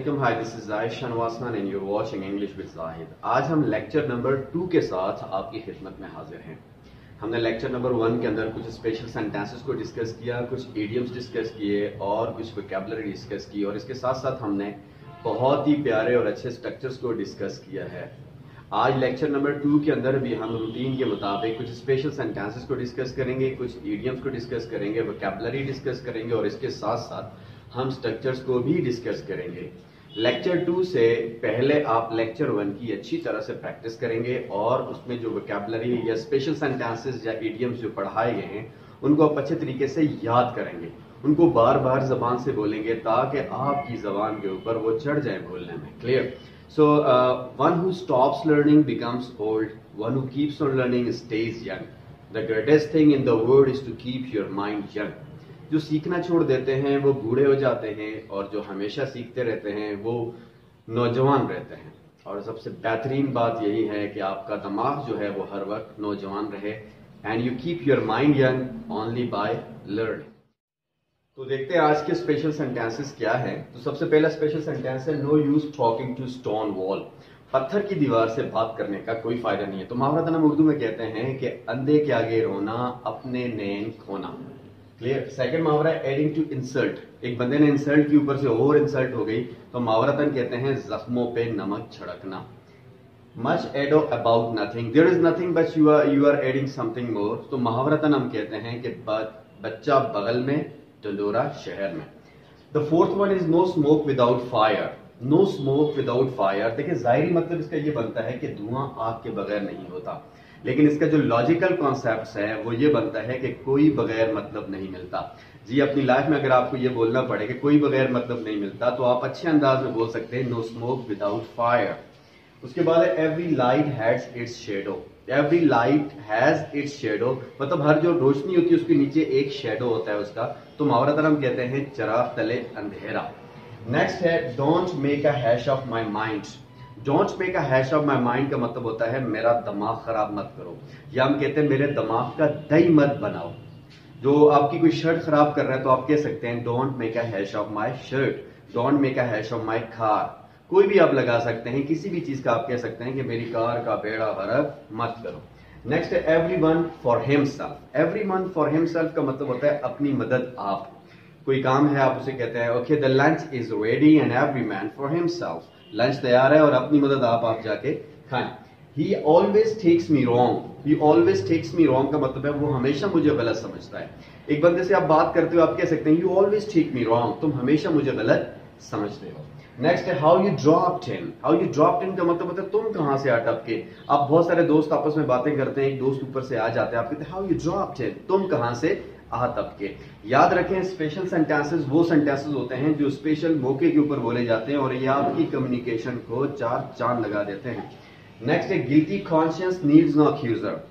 Assalamualaikum. Hi, this is Zahid Shanwasnan and you're watching English with Zahid. आज हम lecture number 2 के साथ आपकी खिदमत में हाजिर हैं। हमने लेक्चर नंबर 1 के अंदर कुछ स्पेशल सेंटेंसेस को डिस्कस किया, कुछ इडियम्स डिस्कस किए और कुछ वोकैबुलरी डिस्कस की, और इसके साथ साथ हमने बहुत ही प्यारे और अच्छे स्ट्रक्चर्स को डिस्कस किया है। आज लेक्चर नंबर 2 के अंदर भी हम रूटीन के मुताबिक कुछ स्पेशल सेंटेंसेस को डिस्कस करेंगे, कुछ इडियम्स को डिस्कस करेंगे, वोकैबुलरी डिस्कस करेंगे और इसके साथ साथ हम स्ट्रक्चर्स को भी डिस्कस करेंगे। लेक्चर 2 से पहले आप लेक्चर 1 की अच्छी तरह से प्रैक्टिस करेंगे और उसमें जो वोकैबुलरी या स्पेशल सेंटेंसेस या इडियम्स जो पढ़ाए गए हैं उनको आप अच्छे तरीके से याद करेंगे, उनको बार बार जबान से बोलेंगे ताकि आपकी जबान के ऊपर वो चढ़ जाए बोलने में। Clear? So one who stops learning becomes old, one who keeps on learning stays young. The greatest thing in the world is to keep your mind young. जो सीखना छोड़ देते हैं वो बूढ़े हो जाते हैं और जो हमेशा सीखते रहते हैं वो नौजवान रहते हैं। और सबसे बेहतरीन बात यही है कि आपका दिमाग जो है वो हर वक्त नौजवान रहे। And you keep your mind young only by learning. तो देखते हैं आज के स्पेशल सेंटेंसेस क्या है। तो सबसे पहला स्पेशल सेंटेंस है no use talking to stone wall. पत्थर की दीवार से बात करने का कोई फायदा नहीं है। तो मुहावरतन हम उर्दू में कहते हैं कि अंधे के आगे रोना, अपने नैन खोना। क्लियर? सेकंड मुहावरा है एडिंग टू इंसल्ट। एक बंदे ने इंसल्ट के ऊपर से और इंसल्ट हो गई तो मुहावरतन कहते हैं जख्मों पे नमक छिड़कना। Much ado about nothing, there is nothing but you are adding something more. तो मुहावरतन हम कहते हैं कि बच्चा बगल में, डंडोरा शहर में। The fourth one is no smoke without fire. No smoke without fire, देखिए जाहिरी मतलब इसका ये बनता है कि धुआं आग के बगैर नहीं होता, लेकिन इसका जो लॉजिकल कॉन्सेप्ट है वो ये बनता है कि कोई बगैर मतलब नहीं मिलता। जी, अपनी लाइफ में अगर आपको ये बोलना पड़े कि कोई बगैर मतलब नहीं मिलता तो आप अच्छे अंदाज में बोल सकते हैं नो स्मोक विदाउट फायर। उसके बाद है every light has its shadow. Every light has its shadow मतलब हर जो रोशनी होती है उसके नीचे एक शेडो होता है उसका। तो मुहावरतन हम कहते हैं चिराग तले अंधेरा। नेक्स्ट है don't make a hash of my mind. Don't make a hash of my mind का मतलब होता है मेरा दिमाग खराब मत करो, या हम कहते हैं मेरे दिमाग का दही मत बनाओ। जो आपकी कोई शर्ट खराब कर रहा है तो आप कह सकते हैं don't make a hash of my shirt, don't make a hash of my car. कोई भी आप लगा सकते हैं, किसी भी चीज का आप कह सकते हैं कि मेरी कार का बेड़ा गर्क मत करो। नेक्स्ट है everyone for himself. Everyone for himself का मतलब होता है अपनी मदद आप। कोई काम है आप उसे कहते हैं okay the lunch is ready and every man for himself. Lunch तैयार है और अपनी मदद आप जाके खाएं। He always takes me wrong. He always takes me wrong का मतलब है वो हमेशा मुझे गलत समझता है। एक बंदे से आप बात करते हो आप कह सकते हैं you always take me wrong, तुम हमेशा मुझे गलत समझते हो। नेक्स्ट है how you dropped in. How you dropped in का मतलब होता है तुम कहां से अटक के। आप बहुत सारे दोस्त आपस में बातें करते हैं, एक दोस्त ऊपर से आ जाते हैं, आप कहते हैं हाउ यू ड्रॉप्ड इन, तुम कहां से आ तबके। याद रखें स्पेशल सेंटेंसेस वो सेंटेंसेस होते हैं जो स्पेशल मौके के ऊपर बोले जाते हैं और ये आपकी कम्युनिकेशन को चार चांद लगा देते हैं। नेक्स्ट है guilty conscious needs no accuser.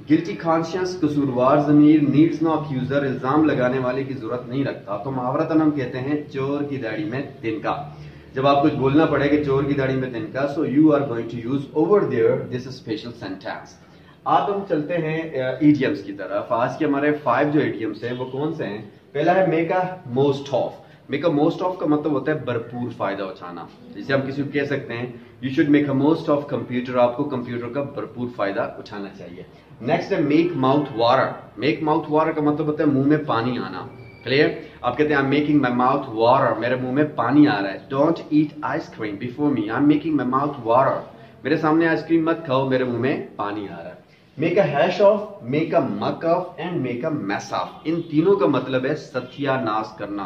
Guilty conscious कसूरवार ज़मीर, नीड्स नो अक्यूजर इल्जाम लगाने वाले की जरूरत नहीं रखता। तो मुहावरतन हम कहते हैं चोर की दाढ़ी में तिनका। जब आप कुछ बोलना पड़े कि चोर की दाढ़ी में तिनका, so you are going to use over there this special sentence. अब हम चलते हैं इडियम्स की तरफ। आज के हमारे 5 जो इडियम्स हैं वो कौन से हैं? पहला है make a most of. Make a most of का मतलब होता है भरपूर फायदा उठाना। जैसे हम किसी को कह सकते हैं you should make a most of computer, आपको कंप्यूटर का भरपूर फायदा उठाना चाहिए। नेक्स्ट है make mouth water. Make mouth water का मतलब होता है मुंह में पानी आना। क्लियर? आप कहते हैं I am making my mouth water, मेरे मुंह में पानी आ रहा है। Don't eat ice cream before me, I am making my mouth water, मेरे सामने आइसक्रीम मत खाओ, मेरे मुंह में पानी आ रहा है। Make a hash of, make a muck of and make a mess of. इन तीनों का मतलब है सत्यानाश करना,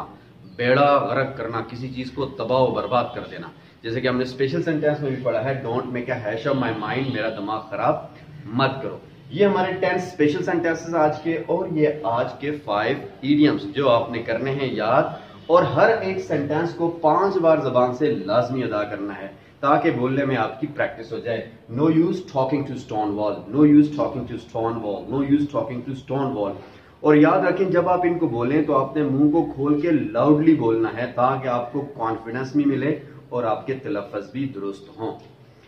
बेड़ा गर्क करना, किसी चीज को तबाह बर्बाद कर देना। जैसे कि हमने स्पेशल सेंटेंस में भी पढ़ा है don't make a hash of my mind, मेरा दिमाग खराब मत करो। ये हमारे 10 स्पेशल सेंटेंसेस आज के, और ये आज के 5 इडियम्स जो आपने करने हैं याद, और हर एक सेंटेंस को 5 बार जबान से लाजमी अदा करना है ताकि बोलने में आपकी प्रैक्टिस हो जाए। No use talking to stone wall, no use talking to stone wall, no use talking to stone wall. और याद रखें जब आप इनको बोलें तो आपने मुंह को खोल के लाउडली बोलना है ताकि आपको कॉन्फिडेंस भी मिले और आपके तलफ़्फ़ुज़ भी दुरुस्त हों।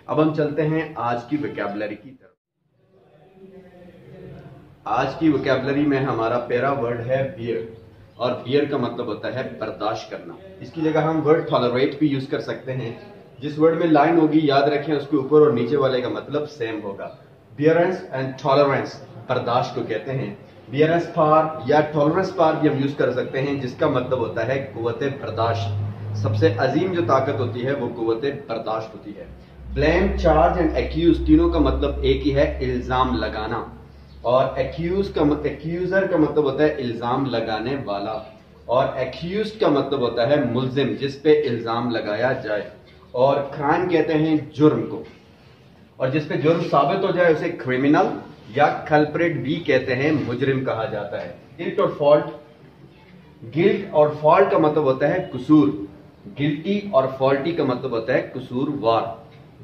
अब हम चलते हैं आज की वोकैबुलरी की तरफ। आज की वोकैबुलरी में हमारा पहला वर्ड है बियर। और बियर का मतलब होता है बर्दाश्त करना। इसकी जगह हम वर्ड टॉलरेट भी यूज कर सकते हैं। जिस वर्ड में लाइन होगी याद रखें उसके ऊपर और नीचे वाले का मतलब सेम होगा। बियरेंस एंड टॉलरेंस बर्दाश्त को कहते हैं। बियरेंस पार या टॉलरेंस पार भी हम यूज कर सकते हैं, जिसका मतलब होता है कुव्वत बर्दाश्त। सबसे अजीम जो ताकत होती है वो कुव्वत बर्दाश्त होती है। ब्लेम, चार्ज एंड एक्यूज तीनों का मतलब एक ही है, इल्जाम लगाना। और एक्यूजर का मतलब होता है इल्जाम लगाने वाला, और एक्यूज का मतलब होता है मुल्जिम, जिस पे इल्जाम लगाया जाए। और क्राइम कहते हैं जुर्म को, और जिस पे जुर्म साबित हो जाए उसे क्रिमिनल या कल्प्रेट भी कहते हैं, मुजरिम कहा जाता है। गिल्ट और फॉल्ट, गिल्ट और फॉल्ट का मतलब होता है कसूर। गिल्टी और फॉल्टी का मतलब होता है कसूरवार।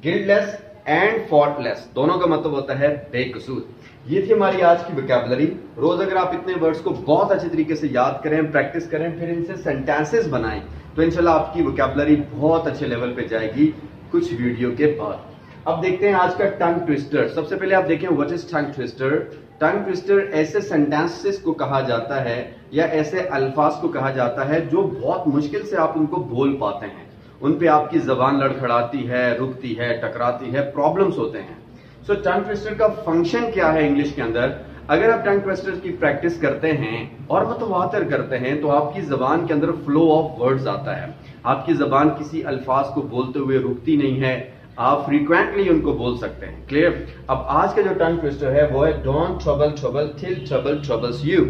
गिल्टलेस एंड फॉल्टलेस दोनों का मतलब होता है बेकसूर। ये थी हमारी आज की वोकैबुलरी। रोज अगर आप इतने वर्ड्स को बहुत अच्छे तरीके से याद करें, प्रैक्टिस करें, फिर इनसे सेंटेंसेस बनाएं, तो इंशाल्लाह आपकी वोकैबुलरी बहुत अच्छे लेवल पे जाएगी कुछ वीडियो के बाद। अब देखते हैं आज का टंग ट्विस्टर। सबसे पहले आप देखें what is tongue twister. Tongue twister ऐसे सेंटेंसेस को कहा जाता है या ऐसे अल्फाज को कहा जाता है जो बहुत मुश्किल से आप उनको बोल पाते हैं, उन पे आपकी जबान लड़खड़ाती है, रुकती है, टकराती है, प्रॉब्लम्स होते हैं। सो टंग ट्विस्टर का फंक्शन क्या है इंग्लिश के अंदर? अगर आप टंग ट्विस्टर की प्रैक्टिस करते हैं और मुतवातिर करते हैं तो आपकी जबान के अंदर फ्लो ऑफ वर्ड्स आता है। आपकी जबान किसी अल्फाज को बोलते हुए रुकती नहीं है, आप फ्रीक्वेंटली उनको बोल सकते हैं। क्लियर? अब आज का जो टंग ट्विस्टर है वो है don't trouble trouble till trouble troubles you.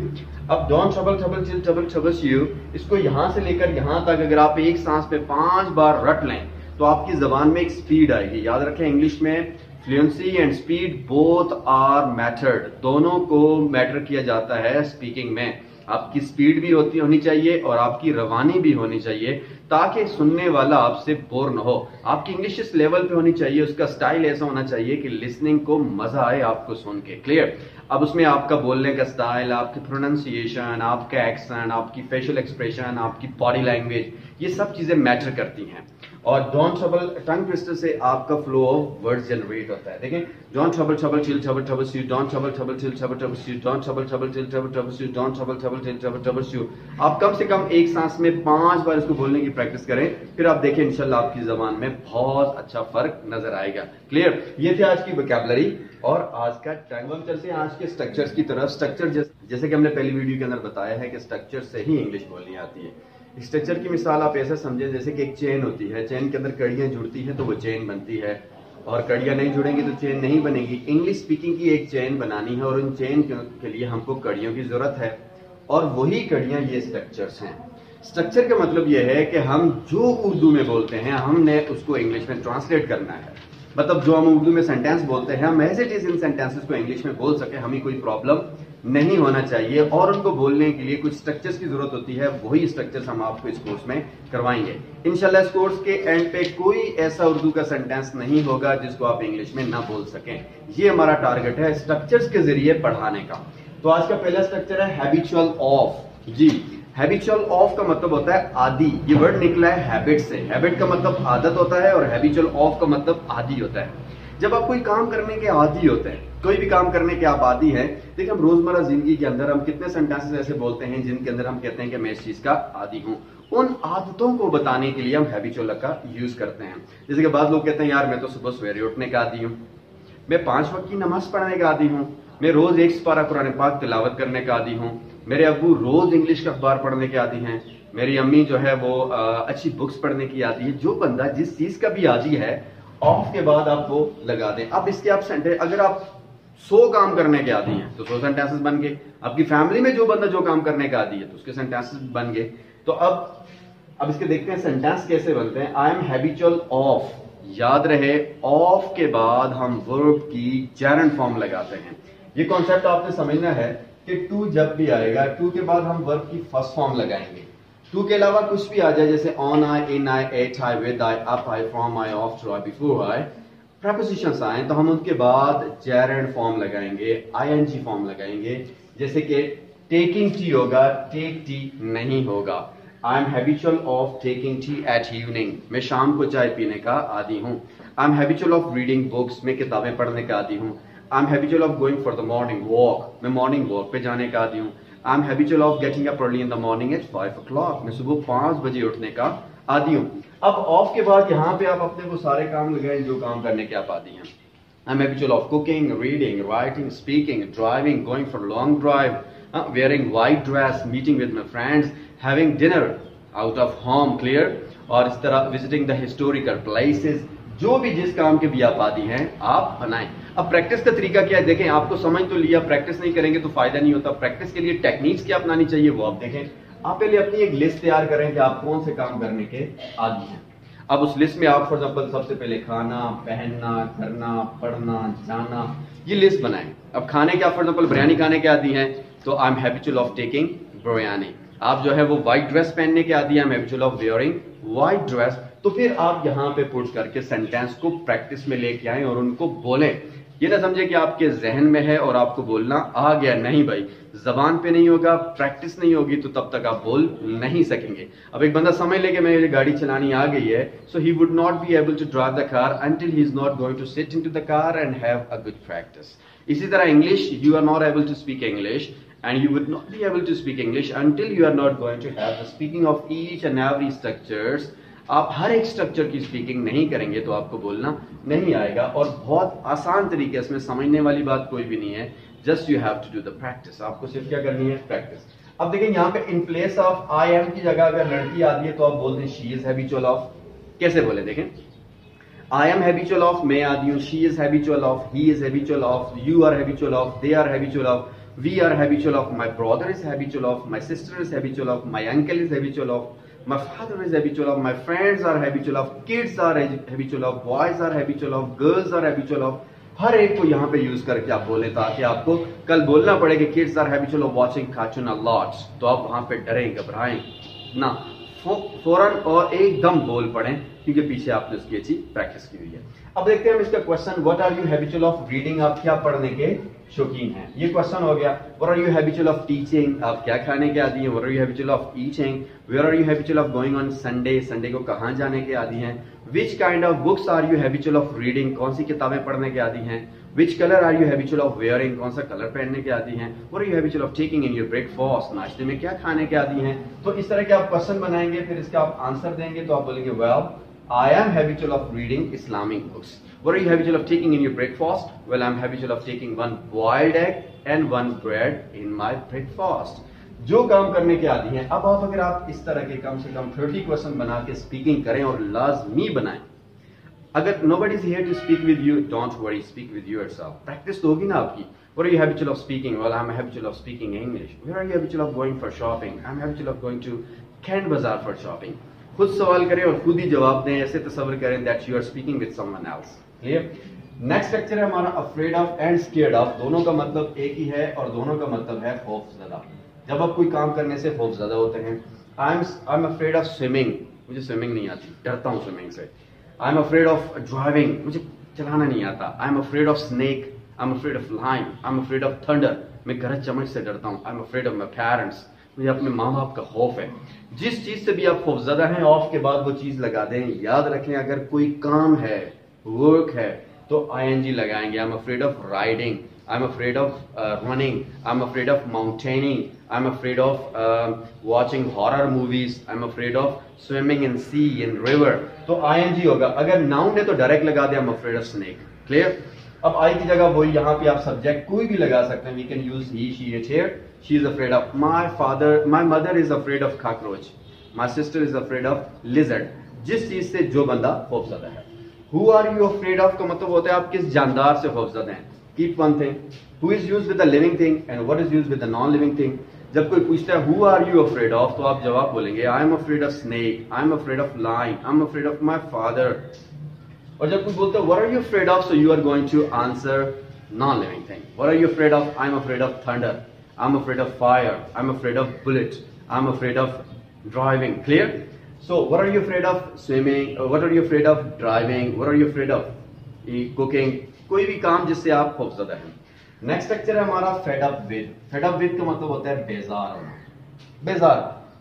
अब don't trouble trouble till trouble troubles you, इसको यहां से लेकर यहां तक अगर आप एक सांस पे 5 बार रट लें तो आपकी जबान में एक स्पीड आएगी। याद रखें इंग्लिश में fluency and speed both are mattered, दोनों को मैटर किया जाता है स्पीकिंग में। आपकी स्पीड भी होनी चाहिए और आपकी रवानी भी होनी चाहिए, ताकि सुनने वाला आपसे बोर न हो। आपकी इंग्लिश इस लेवल पे होनी चाहिए, उसका स्टाइल ऐसा होना चाहिए कि लिसनिंग को मजा आए आपको सुन के। क्लियर? अब उसमें आपका बोलने का स्टाइल, आपकी प्रोनाउंसिएशन, आपका एक्सेंट, आपकी फेशियल एक्सप्रेशन, आपकी बॉडी लैंग्वेज, ये सब चीजें मैटर करती हैं। और डोंट ट्रबल टंग ट्विस्टर से आपका फ्लो ऑफ वर्ड्स जनरेट होता है। देखें, don't trouble trouble till trouble troubles you, don't trouble trouble till trouble troubles you, don't trouble trouble till trouble troubles you, don't trouble trouble till trouble troubles you. आप कम से कम एक सांस में 5 बार इसको बोलने की प्रैक्टिस करें, फिर आप देखें इंशाल्लाह आपकी जबान में बहुत अच्छा फर्क नजर आएगा। क्लियर? ये थी आज की वोकैबुलरी और आज का टंग। हम चलते हैं आज के स्ट्रक्चर्स की तरफ। स्ट्रक्चर जैसे कि हमने पहली वीडियो के अंदर बताया है कि स्ट्रक्चर से ही इंग्लिश बोलनी आती है। स्ट्रक्चर की मिसाल आप ऐसा समझें जैसे कि एक चेन होती है, चेन के अंदर कड़ियां जुड़ती हैं तो वो चेन बनती है, और कड़ियां नहीं जुड़ेंगी तो चेन नहीं बनेगी। इंग्लिश स्पीकिंग की एक चेन बनानी है और उन चेन के लिए हमको कड़ियों की जरूरत है, और वही कड़ियां ये स्ट्रक्चर्स हैं। स्ट्रक्चर का मतलब यह है कि हम जो उर्दू में बोलते हैं हमने उसको इंग्लिश में ट्रांसलेट करना है। मतलब जो हम उर्दू में सेंटेंस बोलते हैं हम as it is in sentences को इंग्लिश में बोल सके, हमें कोई प्रॉब्लम नहीं होना चाहिए। और उनको बोलने के लिए कुछ स्ट्रक्चर्स की जरूरत होती है, वही स्ट्रक्चर्स हम आपको इस कोर्स में करवाएंगे इंशाल्लाह। इस कोर्स के एंड पे कोई ऐसा उर्दू का सेंटेंस नहीं होगा जिसको आप इंग्लिश में ना बोल सकें। ये हमारा टारगेट है स्ट्रक्चर्स के जरिए पढ़ाने का। तो आज का पहला स्ट्रक्चर है हैबिचुअल ऑफ। जी, हैबिचुअल ऑफ का मतलब होता है आदि। ये वर्ड निकला है हैबिट से। हैबिट का मतलब आदत होता है और हैबिचुअल ऑफ का मतलब आदि होता है। जब आप कोई काम करने के आदी होते हैं, कोई भी काम करने के आप आदी हैं, देखिए हम रोजमर्रा जिंदगी के अंदर हम कितने सेंटेंसेस ऐसे बोलते हैं जिनके अंदर हम कहते हैं कि मैं इस चीज का आदी हूं। उन आदतों को बताने के लिए हम हैबिचुअल का यूज करते हैं। जैसे कि बाद लोग कहते हैं यार मैं तो सुबह सवेरे उठने का आदी हूं, मैं 5 वक्त की नमाज पढ़ने का आदी हूं, मैं रोज 1 पारा कुरान पाक तिलावत करने का आदी हूं, मेरे अब्बू रोज इंग्लिश का अखबार पढ़ने के आदी हैं, मेरी अम्मी जो है वो अच्छी बुक्स पढ़ने की आदी है। जो बंदा जिस चीज का भी आदी है, ऑफ के बाद आप वो लगा दें। अब इसके आप सेंटेंस, अगर आप 100 काम करने के आदी हैं तो 100 सेंटेंसेस बन गए। आपकी फैमिली में जो बंदा जो काम करने का आदी है तो उसके सेंटेंसेस बन गए। तो अब इसके देखते हैं सेंटेंस कैसे बनते हैं। आई एम हैबिचुअल ऑफ, याद रहे ऑफ के बाद हम वर्ब की जेरेंड फॉर्म लगाते हैं। ये कॉन्सेप्ट आपने समझना है कि टू जब भी आएगा, टू के बाद हम वर्ब की फर्स्ट फॉर्म लगाएंगे। टू के अलावा कुछ भी आ जाए, जैसे on I, in I, at I, with I, up I, from I, of to I, before I, prepositions आए तो हम उनके बाद जेरेंड फॉर्म लगाएंगे, आईएनजी फॉर्म लगाएंगे। जैसे कि टेकिंग टी होगा, टेक टी नहीं होगा। I am habitual of taking tea at evening, मैं शाम को चाय पीने का आदी हूँ। I am habitual of reading books, मैं किताबें पढ़ने का आदी हूँ। I am habitual of going for the morning walk, मैं मॉर्निंग वॉक पे जाने का आदी हूँ। I am habitual of getting up early in the morning at 5 o'clock। मैं सुबह 5 बजे उठने का आदी हूँ। अब ऑफ के बाद यहाँ पे आप अपने वो सारे काम लगाएं जो काम करने के आप आदी हैं। I am habitual of cooking, reading, writing, speaking, driving, going for long drive, wearing white dress, meeting with my friends, having dinner out of home, clear, और इस तरह visiting the historical places। जो भी जिस काम के भी आप आदी हैं आप बनाएं। अब प्रैक्टिस का तरीका क्या है देखें, आपको समझ तो लिया, प्रैक्टिस नहीं करेंगे तो फायदा नहीं होता। प्रैक्टिस के लिए टेक्निक्स क्या अपनानी चाहिए वो आप देखें। आप पहले अपनी एक लिस्ट तैयार करें कि आप कौन से काम करने के आदी हैं। अब उस लिस्ट में आप फॉर एग्जाम्पल सबसे पहले खाना, पहनना, करना, पढ़ना, जाना, ये लिस्ट बनाएं। अब खाने के आप फॉर एग्जाम्पल बिरयानी खाने के आदी हैं तो आई am habitual of taking biryani. आप जो है वो व्हाइट ड्रेस पहनने के आदी हैं, I am habitual of wearing white dress. तो फिर आप यहाँ पे पुट करके सेंटेंस को प्रैक्टिस में लेके आए और उनको बोलें। ये ना समझे कि आपके जहन में है और आपको बोलना आ गया, नहीं भाई, जबान पे नहीं होगा, प्रैक्टिस नहीं होगी तो तब तक आप बोल नहीं सकेंगे। अब एक बंदा समझ ले कि मेरी गाड़ी चलानी आ गई है, so he would not be able to drive the car until he is not going to sit into the car and have a good practice. इसी तरह English, you are not able to speak English and you would not be able to speak English until you are not going to have the speaking of each and every structures। आप हर एक structure की speaking नहीं करेंगे तो आपको बोलना नहीं आएगा। और बहुत आसान तरीके, इसमें समझने वाली बात कोई भी नहीं है, just you have to do the practice. आपको सिर्फ क्या करनी है, प्रैक्टिस। अब देखें यहाँ पे in place of I M की जगह अगर लड़की आती है तो आप बोलते हैं शी इज हैबिचुअल ऑफ। कैसे बोले देखें, आई एम हैबिचुअल ऑफ, मैं आती हूँ, she is habitual of, he is habitual of, you are habitual of, they are habitual of, we are habitual of, my brother is habitual of, my sister is habitual of, my uncle is habitual of, my father is habitual of, my friends are habitual of, kids are habitual of, boys are habitual of, girls are habitual of। हर एक को यहाँ पे use करके आप बोले ताकि आपको कल बोलना पड़े कि kids are habitual of watching cartoon a lot, तो आप वहां पे डरें, घबराएं ना, फौरन और एकदम बोल पड़े क्योंकि पीछे आपने उसकी अच्छी प्रैक्टिस की हुई है। अब देखते हैं हम इसका question, what are you habitual of reading, आप क्या पढ़ने के शौकीन हैं, ये क्वेश्चन हो गया। What are you habitual of teaching, आप क्या खाने के आदी हैं। What are you habitual of eating, where are you habitual of going on Sunday, Sunday को कहाँ जाने के आदी हैं। Which kind of books are you habitual of reading, कौन सी किताबें पढ़ने के आदी हैं। Which colour are you habitual of wearing, कौन सा कलर पहनने के आदी हैं। What are you habitual of taking in your breakfast, नाश्ते में क्या खाने के आदी हैं। तो इस तरह के आप क्वेश्चन बनाएंगे, फिर इसका आप आंसर देंगे तो आप बोलेंगे well I am habitual of reading Islamic books। What are you habitual of taking in your breakfast? Well, I'm habitual of taking one boiled egg and one bread in my breakfast। जो काम करने के आदी हैं। अब आप अगर आप इस तरह के कम से कम 30 क्वेश्चन बना के स्पीकिंग करें और लाजमी बनाएं। अगर nobody is here to speak with you, don't worry, speak with yourself। Practice तो होगी ना आपकी। What are you habitual of speaking? Well, I'm habitual of speaking English। Where are you habitual of going for shopping? I'm habitual of going to Kent Bazaar for shopping। खुद सवाल करें और खुद ही जवाब दें, ऐसे तस्वर करें that you are speaking with someone else. Clear. Next structure है हमारा afraid of and scared of. दोनों का मतलब एक ही है और दोनों का मतलब है खौफजदा। जब आप कोई काम करने से खौफजदा होते हैं, I am afraid of swimming, मुझे स्विमिंग नहीं आती, डरता हूँ स्विमिंग से। आई एम अफ्रेड ऑफ ड्राइविंग, मुझे चलाना नहीं आता। आई am afraid of snake, I am afraid of line, I am afraid of thunder, मैं गरज चमक से डरता हूँ। I am afraid of my parents, मुझे अपने माँ बाप का खौफ है। जिस चीज से भी आप खौफजदा हैं, ऑफ के बाद वो चीज लगा दें। याद रखें, अगर कोई काम है, वर्क है, तो ING लगाएंगे। I am afraid of riding, I am afraid of running, I am afraid of mountaineering, I am afraid of watching horror movies, I am afraid of swimming in sea, in river, तो ING होगा। अगर noun है तो direct लगा दे, I am afraid of snake. Clear. अब I की जगह वही यहाँ पे आप सब्जेक्ट कोई भी लगा सकते हैं। We can use he, she, it, here. She is afraid of my mother is afraid of cockroach, my sister is afraid of lizard। जिस चीज से जो बंदा खौफजदा है। Who are you afraid of का मतलब होता है आप किस जानदार से खौफजदा हैं। Keep one thing, who is used with the living thing and what is used with the non-living thing। जब कोई पूछता है who are you afraid of, तो आप जवाब बोलेंगे I am afraid of snake, I am afraid of lion, I am afraid of my father। और जब कोई बोलता है what are you afraid of, so you are going to answer non-living thing। What are you afraid of? I am afraid of thunder, I'm afraid of fire, I'm afraid of bullets, I'm afraid of driving। Clear? So what are you afraid of? Swimming, what are you afraid of? Driving, what are you afraid of? Cooking, कोई भी काम जिससे आप खौफजदा हैं। Next structure है हमारा fade up with. Fade up with का मतलब होता है बेजार होना।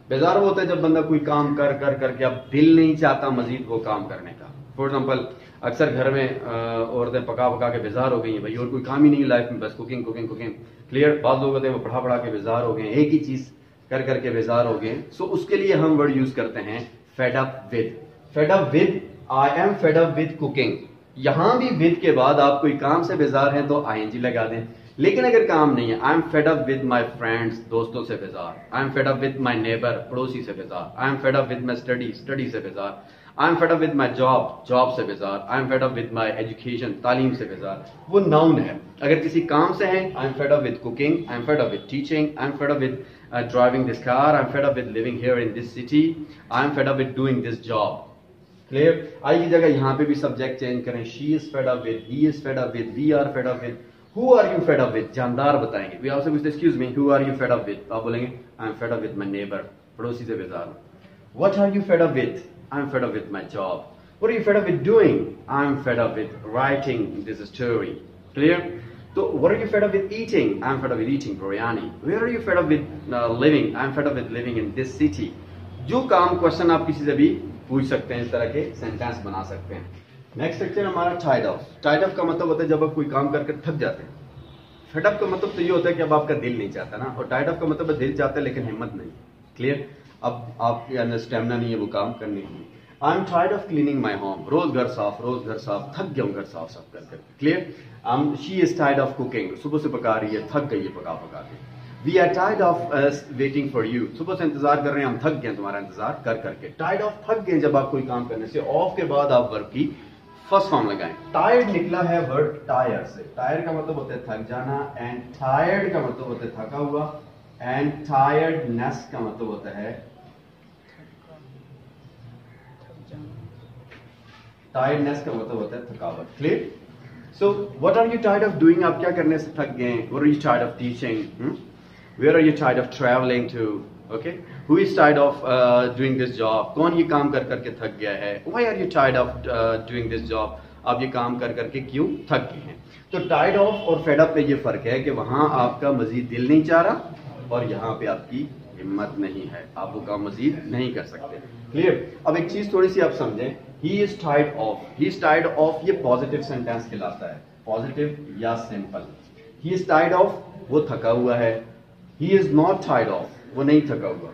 बेजार वो होता है जब बंदा कोई काम कर करके अब दिल नहीं चाहता मजीद वो काम करने का। फॉर एग्जाम्पल अक्सर घर में औरतें पका पका के बेजार हो गई हैं भाई, और कोई काम ही नहीं लाइफ में, बस कुकिंग कुकिंग कुकिंग। क्लियर। बहुत लोग होते हैं वो पढ़ा पढ़ा के बेजार हो गए, एक ही चीज कर करके बेजार हो गए। सो उसके लिए हम वर्ड यूज करते हैं fade up with. Fade up with, I am fed up with cooking. यहां भी विद के बाद आप कोई काम से बेजार हैं तो आईएनजी लगा दें। लेकिन अगर काम नहीं है, I am fed up with my friends, दोस्तों से बेजार। आई am fed up with my neighbour, पड़ोसी से बेजार। आई am fed up with my study, study से बेजार। आई am fed up with my job, job से बेजार। आई am fed up with my education, तालीम से बेजार। वो नाउन है। अगर किसी काम से है, I am fed up with cooking, I am fed up with teaching, I am fed up with driving this car, I am fed up with living here in this city, I am fed up with doing this job. Clear. I की जगह यहां पे भी subject change करें, she is fed up with, he is fed up with, we are fed up with. Who are you fed up with, जानदार बताएंगे। We आपसे पूछते excuse me, who are you fed up with, आप बोलेंगे I am fed up with my neighbour, पड़ोसी से बेजार हूं। What are you fed up with, I am fed up with my job. What are you fed up with doing, I am fed up with writing this story. Clear. तो what are you fed up with eating, I am fed up with eating biryani. Where are you fed up with living, I am fed up with living in this city. जो काम question आप किसी से भी पूछ सकते हैं, इस तरह के सेंटेंस बना सकते हैं। नेक्स्ट सेक्शन हमारा टाइड ऑफ। टाइड ऑफ का मतलब होता है जब आप कोई काम करके थक जाते हैं। फेड अप का मतलब तो ये होता है कि अब आपका दिल नहीं चाहता ना, और टाइड ऑफ का मतलब दिल चाहता है लेकिन हिम्मत नहीं। क्लियर। अब आपके अंदर स्टेमिना नहीं है वो काम करने की। आई एम टाइड ऑफ क्लीनिंग माई होम, रोज घर साफ, रोज घर साफ, थक गया हूं घर साफ साफ कर करके। Clear. She is tied of cooking, सुबह से पका रही है, थक गई है पका पका के। वी आर टाइड ऑफ वेटिंग फॉर यू, सुबह से इंतजार कर रहे हैं हम, थक गए तुम्हारा इंतजार कर करके। टाइड ऑफ, थक गए जब आप कोई काम करने से। ऑफ के बाद आप वर्ब की फर्स्ट फॉर्म लगाएं। टायर्ड निकला है वर्ड टायर से। टायर का मतलब होता है थक जाना, एंड टायर्ड का मतलब होता है थका हुआ, एंड टायर्डनेस का मतलब होता है टायर्डनेस का मतलब होता है थकावट। Clear. So what are you tired of doing, आप क्या करने से थक गए। What are you tired of teaching, where are you tired of travelling to, okay. Who is tired of doing this job, कौन ये काम कर करके थक गया है। Why are you tired of doing this job, आप ये काम कर करके क्यों थक गए हैं। तो टायर्ड ऑफ और फेड अप पे ये फर्क है कि वहां आपका मजीद दिल नहीं चाह रहा और यहाँ पे आपकी हिम्मत नहीं है, आप वो काम मजीद नहीं कर सकते। क्लियर। अब एक चीज थोड़ी सी आप समझें, he is tired of, he is tired of ये पॉजिटिव सेंटेंस कहलाता है, पॉजिटिव या simple. He is tired of, वो थका हुआ है। He is not tired of, वो नहीं थका हुआ।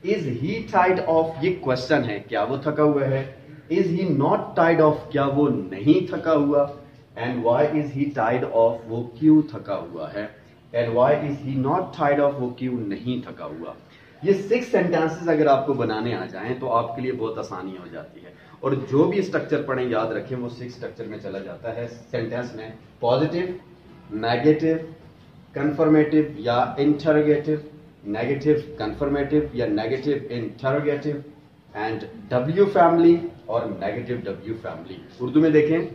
इज ही टायर्ड ऑफ, ये क्वेश्चन है, क्या वो थका हुआ है। Is he not tired of, क्या वो नहीं थका हुआ। And why is he tired of, वो क्यों थका हुआ है। And why is he not tired of, वो क्यों नहीं थका हुआ। ये 6 सेंटेंसेस अगर आपको बनाने आ जाएं तो आपके लिए बहुत आसानी हो जाती है। और जो भी स्ट्रक्चर पढ़ें याद रखें वो 6 स्ट्रक्चर में चला जाता है सेंटेंस में। पॉजिटिव, नेगेटिव, कंफर्मेटिव या इंटरोगेटिव, नेगेटिव कंफर्मेटिव या negative interrogative, and W family और नेगेटिव डब्ल्यू फैमिली। उर्दू में देखें,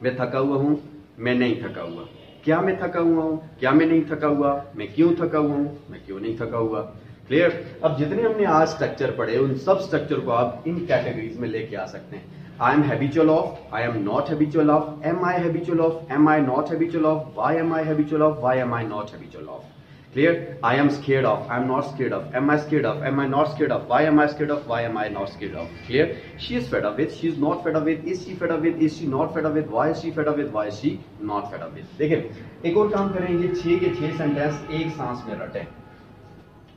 मैं थका हुआ हूं, मैं नहीं थका हुआ। क्या मैं थका हुआ हूं, क्या मैं नहीं थका हुआ, मैं क्यों थका हुआ हूं, मैं क्यों नहीं थका हुआ। क्लियर। अब जितने हमने आज स्ट्रक्चर पढ़े उन सब स्ट्रक्चर को आप इन कैटेगरीज में लेके आ सकते हैं। I am habitual of, I am not habitual of, am I habitual of, am I not habitual of, why am I habitual of, why am I not habitual of. Clear. I am scared of, I am not scared of, am I scared of, am I not scared of, why am I scared of, why am I not scared of. Clear. She is fed up with, she is not fed up with, is she fed up with, is she not fed up with, why is she fed up with, why is she not fed up with. देखिए एक और काम करेंगे, 6 के 6 sentence एक सांस में रटें।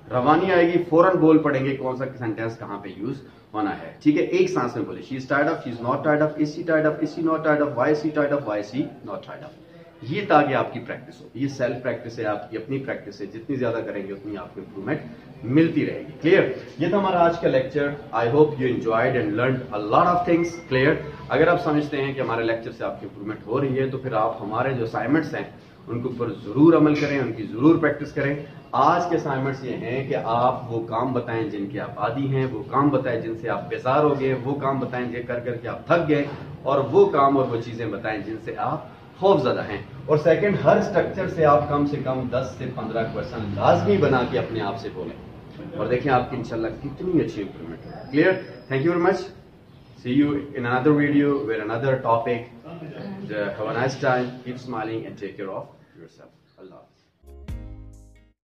रवानी आएगी, फौरन बोल पड़ेंगे कौन सा सेंटेंस कहां पे यूज होना है। ठीक है, एक सांस में बोले। She is tired of, she is not tired of, is she tired of, is she not tired of, why is she tired of, why is she not tired of. ये ताकि आपकी प्रैक्टिस हो, ये सेल्फ प्रैक्टिस है, आपकी अपनी practice है। जितनी ज्यादा करेंगे उतनी आपको इंप्रूवमेंट मिलती रहेगी। क्लियर। ये था हमारा आज का lecture. I hope you enjoyed and learn a lot of things. Clear. अगर आप समझते हैं कि हमारे लेक्चर से आपकी इंप्रूवमेंट हो रही है तो फिर आप हमारे जो असाइनमेंट्स हैं उनके ऊपर जरूर अमल करें, उनकी जरूर प्रैक्टिस करें। आज के असाइनमेंट्स ये हैं कि आप वो काम बताएं जिनके आप आदी हैं, वो काम बताएं जिनसे आप बेजार हो गए, वो काम बताएं जो कर करके आप थक गए, और वो काम और वो चीजें बताएं जिनसे आप खौफजदा हैं। और सेकंड, हर स्ट्रक्चर से आप कम से कम 10 से 15 क्वेश्चन लाजमी बना के अपने आप से बोलें और देखें आपकी इंशाल्लाह कितनी अच्छी इंप्रूवमेंट है। Clear. Thank you very much. See you in another video with another topic. Have a nice time. Keep smiling and take care of yourself.